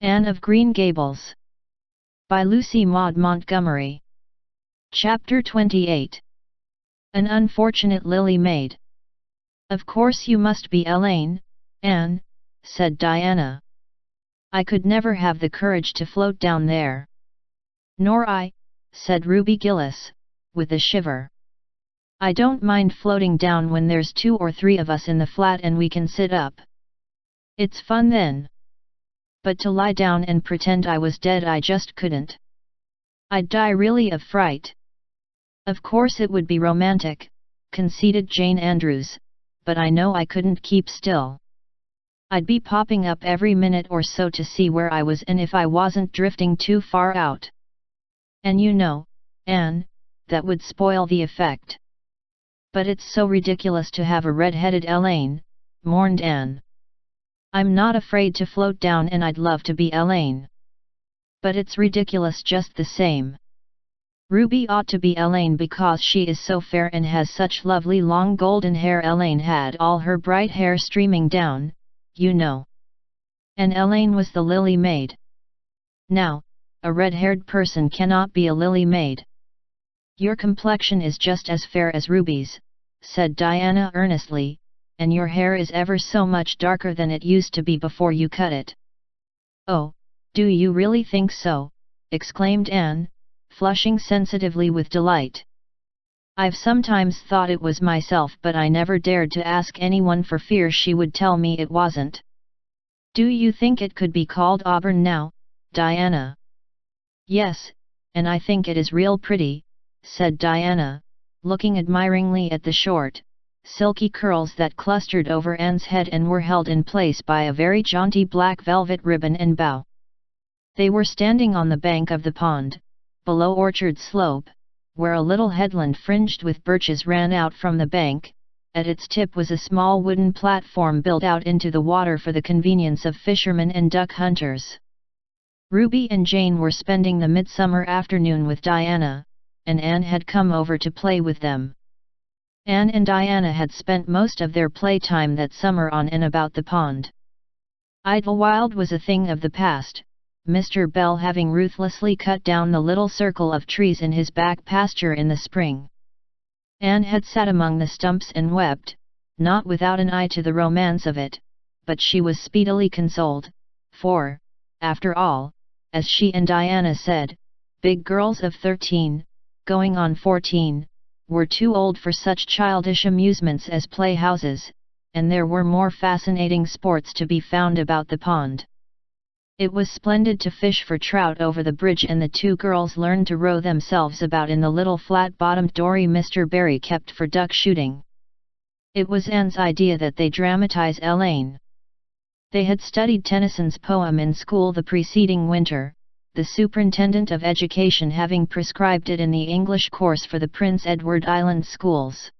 Anne of Green Gables. By Lucy Maud Montgomery. Chapter 28. An Unfortunate Lily Maid. "Of course you must be Elaine, Anne," said Diana. "I could never have the courage to float down there." "Nor I," said Ruby Gillis, with a shiver. "I don't mind floating down when there's 2 or 3 of us in the flat and we can sit up. It's fun then. But to lie down and pretend I was dead, I just couldn't. I'd die really of fright." "Of course it would be romantic," conceded Jane Andrews, "but I know I couldn't keep still. I'd be popping up every minute or so to see where I was and if I wasn't drifting too far out. And you know, Anne, that would spoil the effect." "But it's so ridiculous to have a red-headed Elaine," mourned Anne. "I'm not afraid to float down and I'd love to be Elaine. But it's ridiculous just the same. Ruby ought to be Elaine because she is so fair and has such lovely long golden hair. Elaine had all her bright hair streaming down, you know. And Elaine was the lily maid. Now, a red-haired person cannot be a lily maid." "Your complexion is just as fair as Ruby's," said Diana earnestly, "and your hair is ever so much darker than it used to be before you cut it." "Oh, do you really think so?" exclaimed Anne, flushing sensitively with delight. "I've sometimes thought it was myself, but I never dared to ask anyone for fear she would tell me it wasn't." "Do you think it could be called auburn now, Diana?" "Yes, and I think it is real pretty," said Diana, looking admiringly at the short, silky curls that clustered over Anne's head and were held in place by a very jaunty black velvet ribbon and bow. They were standing on the bank of the pond, below Orchard Slope, where a little headland fringed with birches ran out from the bank. At its tip was a small wooden platform built out into the water for the convenience of fishermen and duck hunters. Ruby and Jane were spending the midsummer afternoon with Diana, and Anne had come over to play with them. Anne and Diana had spent most of their playtime that summer on and about the pond. Idlewild was a thing of the past, Mr. Bell having ruthlessly cut down the little circle of trees in his back pasture in the spring. Anne had sat among the stumps and wept, not without an eye to the romance of it, but she was speedily consoled, for, after all, as she and Diana said, big girls of 13, going on 14, were too old for such childish amusements as playhouses, and there were more fascinating sports to be found about the pond. It was splendid to fish for trout over the bridge, and the 2 girls learned to row themselves about in the little flat-bottomed dory Mr. Barry kept for duck shooting. It was Anne's idea that they dramatize Elaine. They had studied Tennyson's poem in school the preceding winter, the superintendent of education having prescribed it in the English course for the Prince Edward Island schools.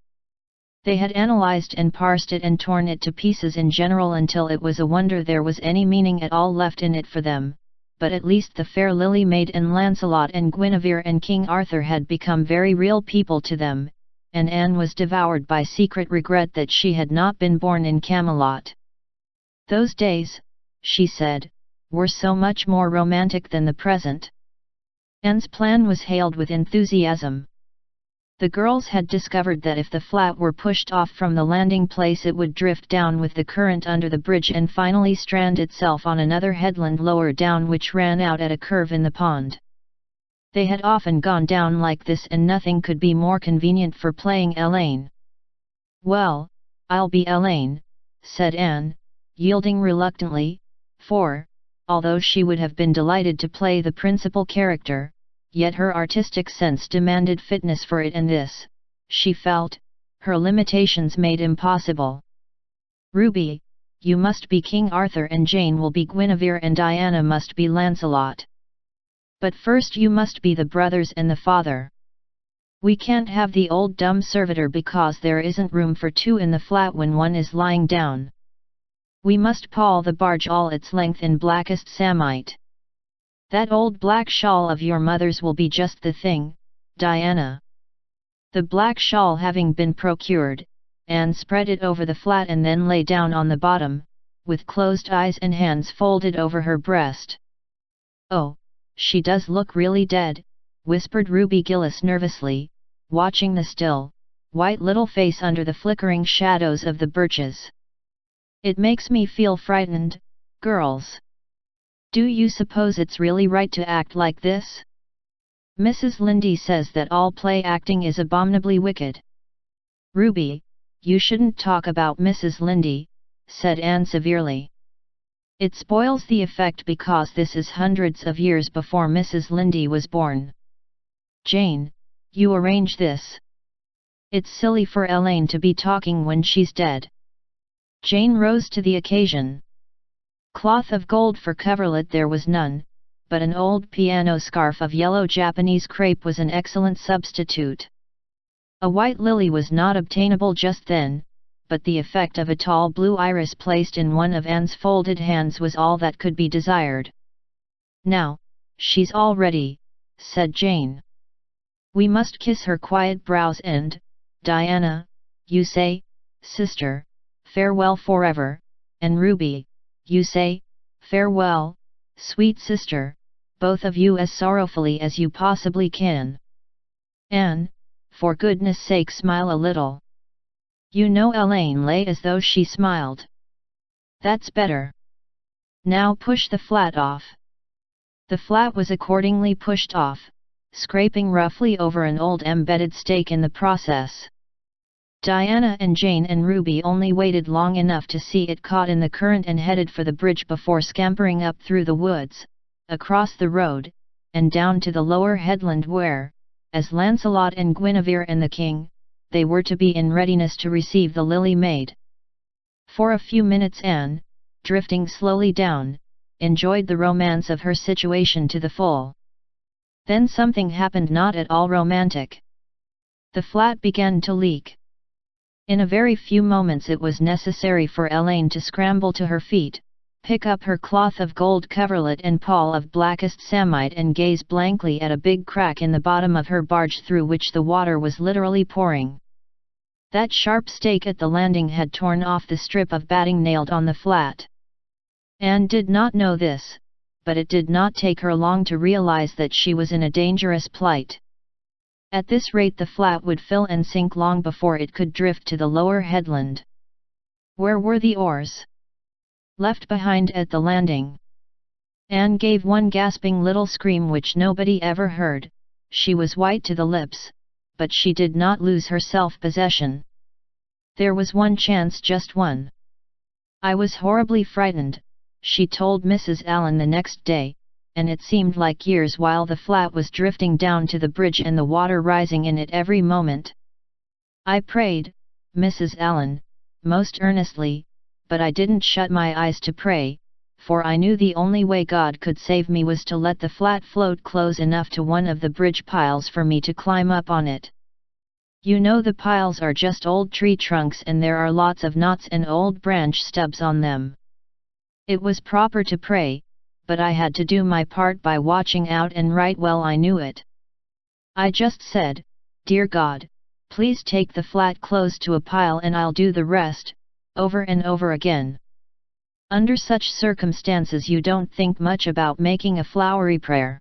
They had analyzed and parsed it and torn it to pieces in general until it was a wonder there was any meaning at all left in it for them, but at least the fair Lily Maid and Lancelot and Guinevere and King Arthur had become very real people to them, and Anne was devoured by secret regret that she had not been born in Camelot. "Those days," she said, "were so much more romantic than the present." Anne's plan was hailed with enthusiasm. The girls had discovered that if the flat were pushed off from the landing place it would drift down with the current under the bridge and finally strand itself on another headland lower down which ran out at a curve in the pond. They had often gone down like this and nothing could be more convenient for playing Elaine. "Well, I'll be Elaine," said Anne, yielding reluctantly, for, although she would have been delighted to play the principal character, yet her artistic sense demanded fitness for it, and this, she felt, her limitations made impossible. "Ruby, you must be King Arthur and Jane will be Guinevere and Diana must be Lancelot. But first you must be the brothers and the father. We can't have the old dumb servitor because there isn't room for 2 in the flat when one is lying down. We must pall the barge all its length in blackest samite. That old black shawl of your mother's will be just the thing, Diana." The black shawl having been procured, Anne spread it over the flat and then lay down on the bottom, with closed eyes and hands folded over her breast. "Oh, she does look really dead," whispered Ruby Gillis nervously, watching the still, white little face under the flickering shadows of the birches. "It makes me feel frightened, girls. Do you suppose it's really right to act like this? Mrs. Lindy says that all play acting is abominably wicked." "Ruby, you shouldn't talk about Mrs. Lindy," said Anne severely. "It spoils the effect because this is hundreds of years before Mrs. Lindy was born. Jane, you arrange this. It's silly for Elaine to be talking when she's dead." Jane rose to the occasion. Cloth of gold for coverlet there was none, but an old piano scarf of yellow Japanese crepe was an excellent substitute. A white lily was not obtainable just then, but the effect of a tall blue iris placed in one of Anne's folded hands was all that could be desired. "Now, she's all ready," said Jane. "We must kiss her quiet brows and, Diana, you say, sister, farewell forever, and Ruby, you say, farewell, sweet sister, both of you as sorrowfully as you possibly can. Anne, for goodness sake smile a little." You know Elaine lay as though she smiled. "That's better. Now push the flat off." The flat was accordingly pushed off, scraping roughly over an old embedded stake in the process. Diana and Jane and Ruby only waited long enough to see it caught in the current and headed for the bridge before scampering up through the woods, across the road, and down to the lower headland where, as Lancelot and Guinevere and the king, they were to be in readiness to receive the Lily Maid. For a few minutes Anne, drifting slowly down, enjoyed the romance of her situation to the full. Then something happened not at all romantic. The flat began to leak. In a very few moments it was necessary for Elaine to scramble to her feet, pick up her cloth of gold coverlet and pall of blackest samite and gaze blankly at a big crack in the bottom of her barge through which the water was literally pouring. That sharp stake at the landing had torn off the strip of batting nailed on the flat. Anne did not know this, but it did not take her long to realize that she was in a dangerous plight. At this rate the flat would fill and sink long before it could drift to the lower headland. Where were the oars? Left behind at the landing. Anne gave one gasping little scream which nobody ever heard. She was white to the lips, but she did not lose her self-possession. There was one chance, just one. "I was horribly frightened," she told Mrs. Allen the next day, and it seemed like years while the flat was drifting down to the bridge and the water rising in it every moment. "I prayed, Mrs. Allen, most earnestly, but I didn't shut my eyes to pray, for I knew the only way God could save me was to let the flat float close enough to one of the bridge piles for me to climb up on it. You know the piles are just old tree trunks and there are lots of knots and old branch stubs on them. It was proper to pray, but I had to do my part by watching out, and right well I knew it. I just said, 'Dear God, please take the flat close to a pile and I'll do the rest,' over and over again. Under such circumstances you don't think much about making a flowery prayer.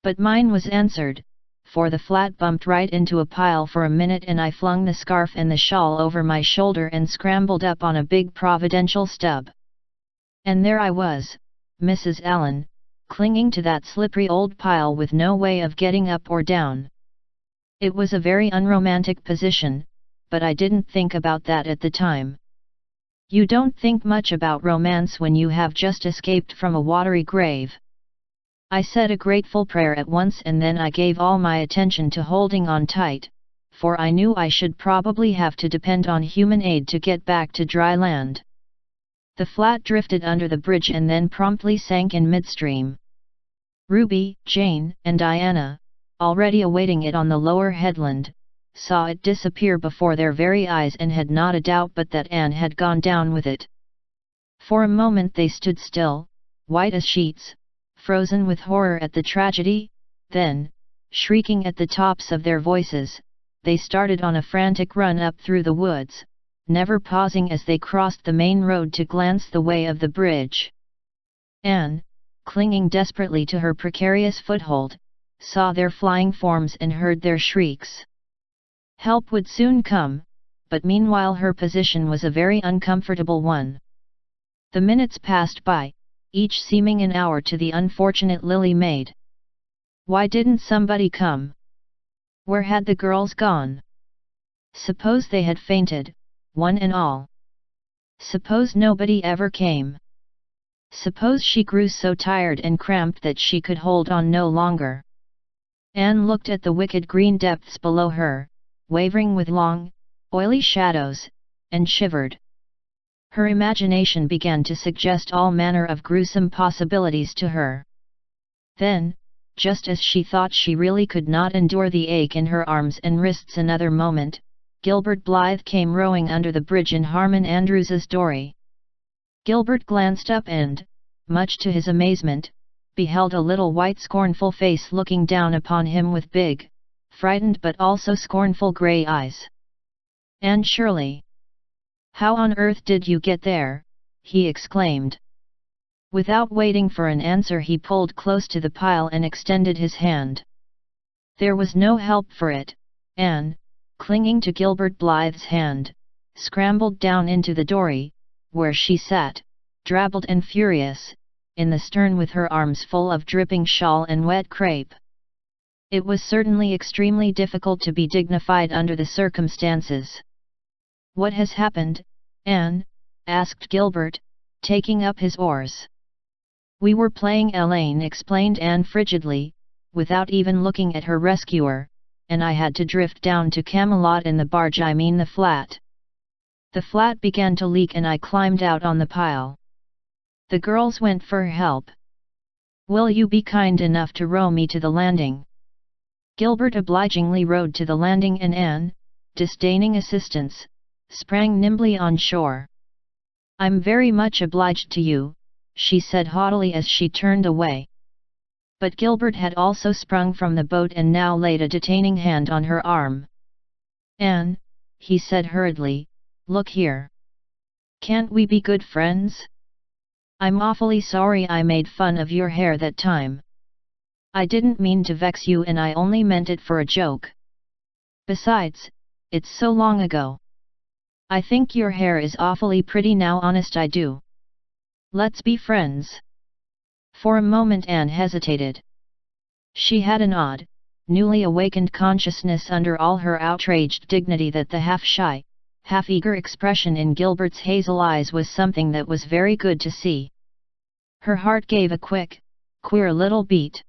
But mine was answered, for the flat bumped right into a pile for a minute and I flung the scarf and the shawl over my shoulder and scrambled up on a big providential stub. And there I was, Mrs. Allen, clinging to that slippery old pile with no way of getting up or down. It was a very unromantic position, but I didn't think about that at the time. You don't think much about romance when you have just escaped from a watery grave. I said a grateful prayer at once and then I gave all my attention to holding on tight, for I knew I should probably have to depend on human aid to get back to dry land. The flat drifted under the bridge and then promptly sank in midstream. Ruby, Jane, and Diana, already awaiting it on the lower headland, saw it disappear before their very eyes and had not a doubt but that Anne had gone down with it. For a moment they stood still, white as sheets, frozen with horror at the tragedy, then, shrieking at the tops of their voices, they started on a frantic run up through the woods, never pausing as they crossed the main road to glance the way of the bridge. Anne, clinging desperately to her precarious foothold, saw their flying forms and heard their shrieks. Help would soon come, but meanwhile her position was a very uncomfortable one. The minutes passed by, each seeming an hour to the unfortunate Lily maid. Why didn't somebody come? Where had the girls gone? Suppose they had fainted, one and all. Suppose nobody ever came. Suppose she grew so tired and cramped that she could hold on no longer. Anne looked at the wicked green depths below her, wavering with long, oily shadows, and shivered. Her imagination began to suggest all manner of gruesome possibilities to her. Then, just as she thought she really could not endure the ache in her arms and wrists another moment, Gilbert Blythe came rowing under the bridge in Harmon Andrews's dory. Gilbert glanced up and, much to his amazement, beheld a little white scornful face looking down upon him with big, frightened but also scornful grey eyes. "Anne Shirley! How on earth did you get there?" he exclaimed. Without waiting for an answer he pulled close to the pile and extended his hand. There was no help for it. Anne, clinging to Gilbert Blythe's hand, scrambled down into the dory, where she sat, drabbled and furious, in the stern with her arms full of dripping shawl and wet crepe. It was certainly extremely difficult to be dignified under the circumstances. "What has happened, Anne?" asked Gilbert, taking up his oars. "We were playing Elaine," explained Anne frigidly, without even looking at her rescuer, "and I had to drift down to Camelot in the barge, I mean the flat. The flat began to leak and I climbed out on the pile. The girls went for help. Will you be kind enough to row me to the landing?" Gilbert obligingly rowed to the landing and Anne, disdaining assistance, sprang nimbly on shore. "I'm very much obliged to you," she said haughtily as she turned away. But Gilbert had also sprung from the boat and now laid a detaining hand on her arm. "Anne," he said hurriedly, "look here. Can't we be good friends? I'm awfully sorry I made fun of your hair that time. I didn't mean to vex you and I only meant it for a joke. Besides, it's so long ago. I think your hair is awfully pretty now, honest I do. Let's be friends." For a moment Anne hesitated. She had an odd, newly awakened consciousness under all her outraged dignity that the half-shy, half-eager expression in Gilbert's hazel eyes was something that was very good to see. Her heart gave a quick, queer little beat.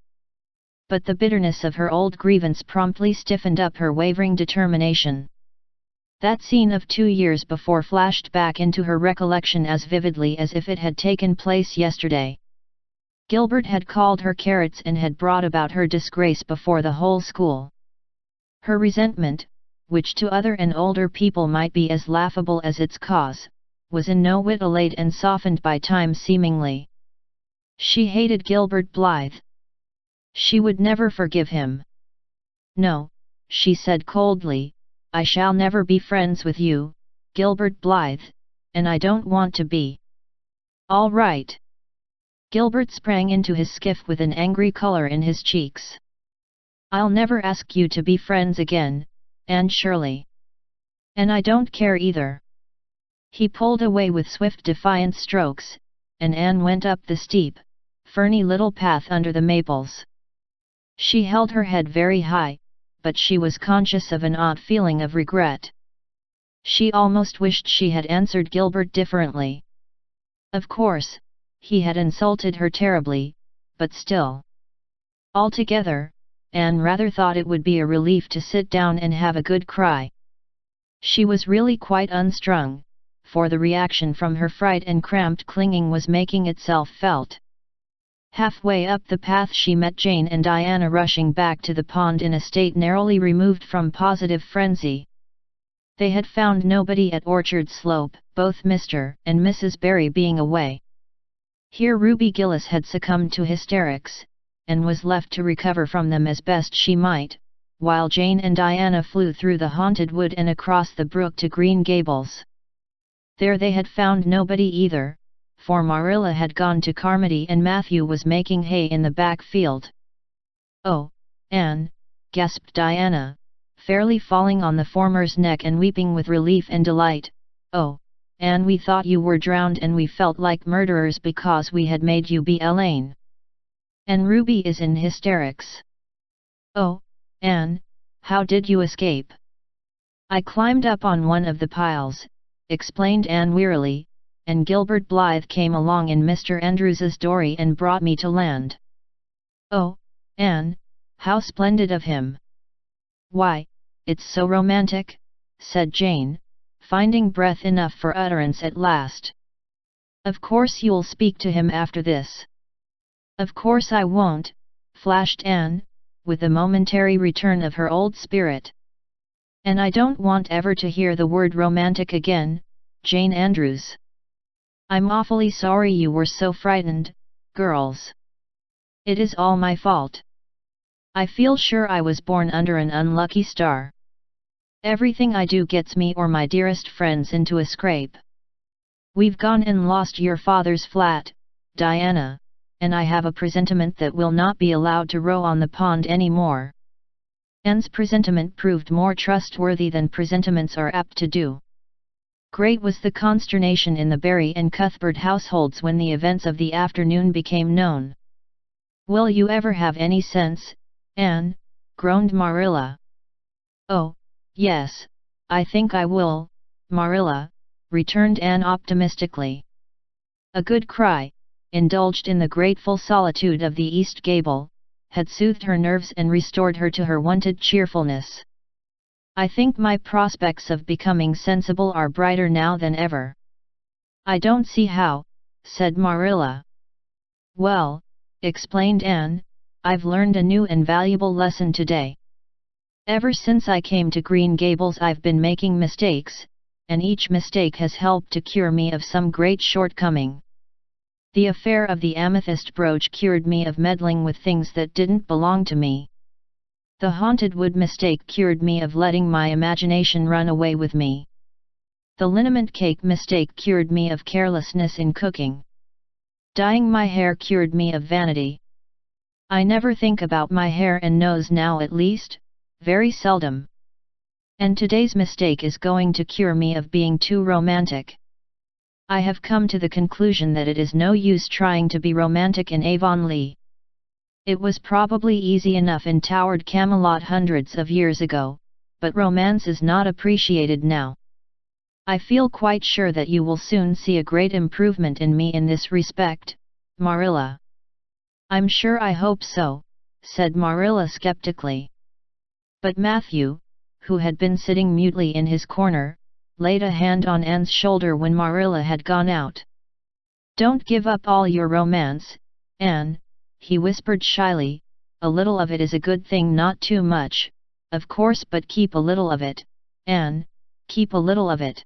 But the bitterness of her old grievance promptly stiffened up her wavering determination. That scene of 2 years before flashed back into her recollection as vividly as if it had taken place yesterday. Gilbert had called her carrots and had brought about her disgrace before the whole school. Her resentment, which to other and older people might be as laughable as its cause, was in no whit allayed and softened by time seemingly. She hated Gilbert Blythe. She would never forgive him. "No," she said coldly, "I shall never be friends with you, Gilbert Blythe, and I don't want to be." "All right." Gilbert sprang into his skiff with an angry color in his cheeks. "I'll never ask you to be friends again, Anne Shirley. And I don't care either." He pulled away with swift defiant strokes, and Anne went up the steep, ferny little path under the maples. She held her head very high, but she was conscious of an odd feeling of regret. She almost wished she had answered Gilbert differently. Of course, he had insulted her terribly, but still. Altogether, Anne rather thought it would be a relief to sit down and have a good cry. She was really quite unstrung, for the reaction from her fright and cramped clinging was making itself felt. Halfway up the path she met Jane and Diana rushing back to the pond in a state narrowly removed from positive frenzy. They had found nobody at Orchard Slope, both Mr. and Mrs. Barry being away. Here Ruby Gillis had succumbed to hysterics, and was left to recover from them as best she might, while Jane and Diana flew through the haunted wood and across the brook to Green Gables. There they had found nobody either, for Marilla had gone to Carmody and Matthew was making hay in the back field. "Oh, Anne," gasped Diana, fairly falling on the former's neck and weeping with relief and delight. "Oh, Anne, we thought you were drowned and we felt like murderers because we had made you be Elaine. And Ruby is in hysterics." "Oh, Anne, how did you escape?" "I climbed up on one of the piles," explained Anne wearily, "and Gilbert Blythe came along in Mr. Andrews's dory and brought me to land." "Oh, Anne, how splendid of him." "Why, it's so romantic," said Jane, finding breath enough for utterance at last. "Of course you'll speak to him after this." "Of course I won't," flashed Anne, with a momentary return of her old spirit. "And I don't want ever to hear the word romantic again, Jane Andrews. I'm awfully sorry you were so frightened, girls. It is all my fault. I feel sure I was born under an unlucky star. Everything I do gets me or my dearest friends into a scrape. We've gone and lost your father's flat, Diana, and I have a presentiment that we'll not be allowed to row on the pond any more." Anne's presentiment proved more trustworthy than presentiments are apt to do. Great was the consternation in the Barry and Cuthbert households when the events of the afternoon became known. "Will you ever have any sense, Anne?" groaned Marilla. "Oh, yes, I think I will, Marilla," returned Anne optimistically. A good cry, indulged in the grateful solitude of the east gable, had soothed her nerves and restored her to her wonted cheerfulness. "I think my prospects of becoming sensible are brighter now than ever." "I don't see how," said Marilla. "Well," explained Anne, "I've learned a new and valuable lesson today. Ever since I came to Green Gables I've been making mistakes, and each mistake has helped to cure me of some great shortcoming. The affair of the amethyst brooch cured me of meddling with things that didn't belong to me. The haunted wood mistake cured me of letting my imagination run away with me. The liniment cake mistake cured me of carelessness in cooking. Dyeing my hair cured me of vanity. I never think about my hair and nose now, at least, very seldom. And today's mistake is going to cure me of being too romantic. I have come to the conclusion that it is no use trying to be romantic in Avonlea. It was probably easy enough in towered Camelot hundreds of years ago, but romance is not appreciated now. I feel quite sure that you will soon see a great improvement in me in this respect, Marilla." "I'm sure I hope so," said Marilla skeptically. But Matthew, who had been sitting mutely in his corner, laid a hand on Anne's shoulder when Marilla had gone out. "Don't give up all your romance, Anne," he whispered shyly. "A little of it is a good thing, not too much, of course, but keep a little of it, Anne, keep a little of it."